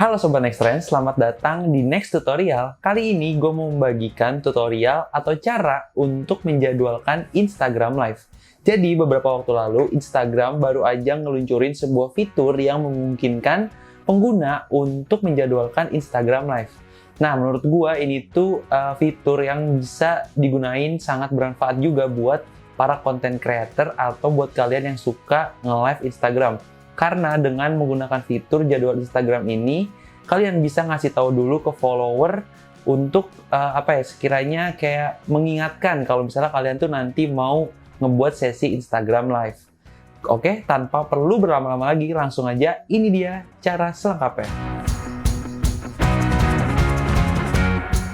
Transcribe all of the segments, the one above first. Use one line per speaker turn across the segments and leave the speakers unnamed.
Halo Sobat Next Trend, selamat datang di Next Tutorial. Kali ini gue mau membagikan tutorial atau cara untuk menjadwalkan Instagram Live. Jadi beberapa waktu lalu Instagram baru aja ngeluncurin sebuah fitur yang memungkinkan pengguna untuk menjadwalkan Instagram Live. Nah, menurut gue ini tuh fitur yang bisa digunain sangat bermanfaat juga buat para content creator atau buat kalian yang suka nge-live Instagram. Karena dengan menggunakan fitur jadwal Instagram ini, kalian bisa ngasih tahu dulu ke follower untuk sekiranya kayak mengingatkan kalau misalnya kalian tuh nanti mau ngebuat sesi Instagram Live. Oke, tanpa perlu berlama-lama lagi, langsung aja ini dia cara selengkapnya.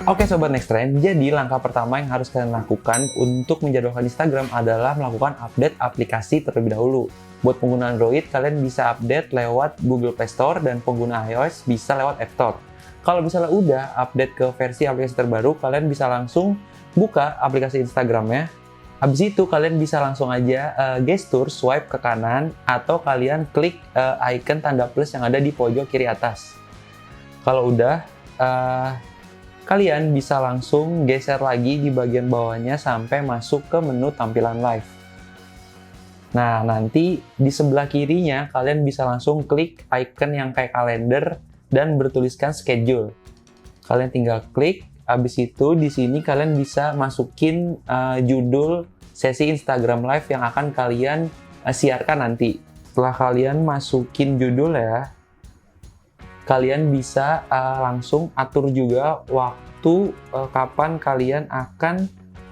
Oke Sobat Next Trend, jadi langkah pertama yang harus kalian lakukan untuk menjadwalkan Instagram adalah melakukan update aplikasi terlebih dahulu. Buat pengguna Android, kalian bisa update lewat Google Play Store dan pengguna iOS bisa lewat App Store. Kalau misalnya udah update ke versi aplikasi terbaru, kalian bisa langsung buka aplikasi Instagramnya. Habis itu kalian bisa langsung aja gestur swipe ke kanan atau kalian klik icon tanda plus yang ada di pojok kiri atas. Kalau udah, kalian bisa langsung geser lagi di bagian bawahnya sampai masuk ke menu tampilan live. Nah, nanti di sebelah kirinya kalian bisa langsung klik icon yang kayak kalender dan bertuliskan schedule. Kalian tinggal klik, habis itu di sini kalian bisa masukin judul sesi Instagram Live yang akan kalian siarkan nanti. Setelah kalian masukin judul ya, kalian bisa langsung atur juga waktu kapan kalian akan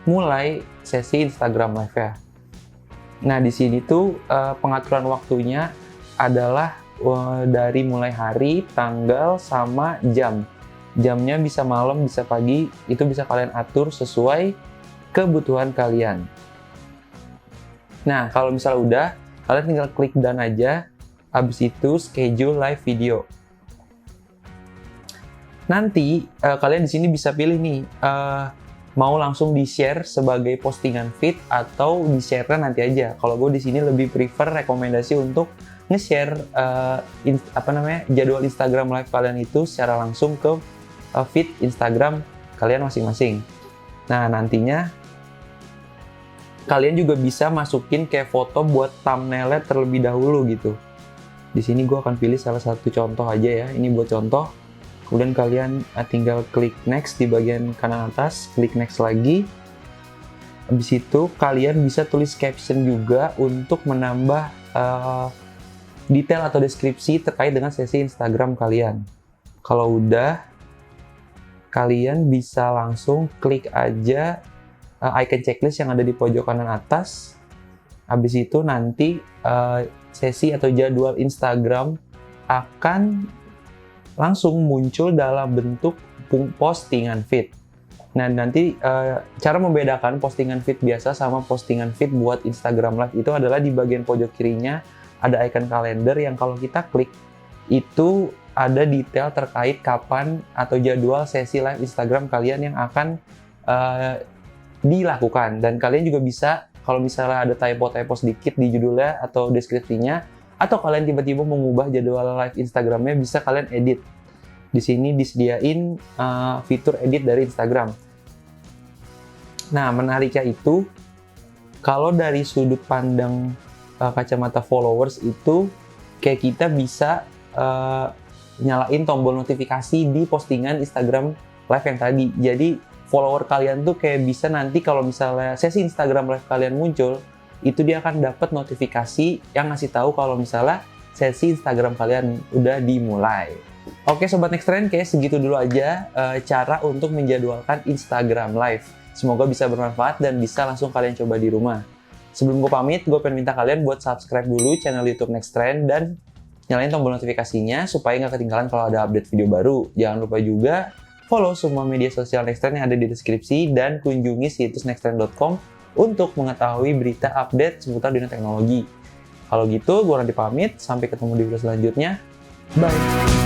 mulai sesi Instagram Live ya. Nah, di sini tuh pengaturan waktunya adalah dari mulai hari, tanggal, sama jam. Jamnya bisa malam, bisa pagi, itu bisa kalian atur sesuai kebutuhan kalian. Nah, kalau misalnya udah, kalian tinggal klik done aja, habis itu schedule live video. Nanti kalian di sini bisa pilih nih, mau langsung di-share sebagai postingan feed atau di-share nanti aja. Kalau gue di sini lebih prefer rekomendasi untuk nge-share jadwal Instagram Live kalian itu secara langsung ke feed Instagram kalian masing-masing. Nah, nantinya kalian juga bisa masukin kayak foto buat thumbnail-nya terlebih dahulu gitu. Di sini gue akan pilih salah satu contoh aja ya. Ini buat contoh. Kemudian kalian tinggal klik next di bagian kanan atas, klik next lagi. Habis itu kalian bisa tulis caption juga untuk menambah detail atau deskripsi terkait dengan sesi Instagram kalian. Kalau udah, kalian bisa langsung klik aja icon checklist yang ada di pojok kanan atas. Habis itu nanti sesi atau jadwal Instagram akan langsung muncul dalam bentuk postingan feed. Nah, nanti cara membedakan postingan feed biasa sama postingan feed buat Instagram Live itu adalah di bagian pojok kirinya ada icon kalender yang kalau kita klik itu ada detail terkait kapan atau jadwal sesi live Instagram kalian yang akan dilakukan. Dan kalian juga bisa, kalau misalnya ada typo-typo sedikit di judulnya atau deskripsinya, atau kalian tiba-tiba mengubah jadwal live Instagramnya, bisa kalian edit. Di sini disediain fitur edit dari Instagram. Nah, menariknya itu, kalau dari sudut pandang kacamata followers itu, kayak kita bisa nyalain tombol notifikasi di postingan Instagram Live yang tadi. Jadi, follower kalian tuh kayak bisa nanti kalau misalnya sesi Instagram Live kalian muncul, itu dia akan dapat notifikasi yang ngasih tahu kalau misalnya sesi Instagram kalian udah dimulai. Oke Sobat Next Trend, kayak segitu dulu aja cara untuk menjadwalkan Instagram Live. Semoga bisa bermanfaat dan bisa langsung kalian coba di rumah. Sebelum gue pamit, gue pengen minta kalian buat subscribe dulu channel YouTube Next Trend dan nyalain tombol notifikasinya supaya nggak ketinggalan kalau ada update video baru. Jangan lupa juga follow semua media sosial Next Trend yang ada di deskripsi dan kunjungi situs nexttrend.com untuk mengetahui berita update seputar dunia teknologi. Kalau gitu, gue Randy pamit. Sampai ketemu di video selanjutnya. Bye!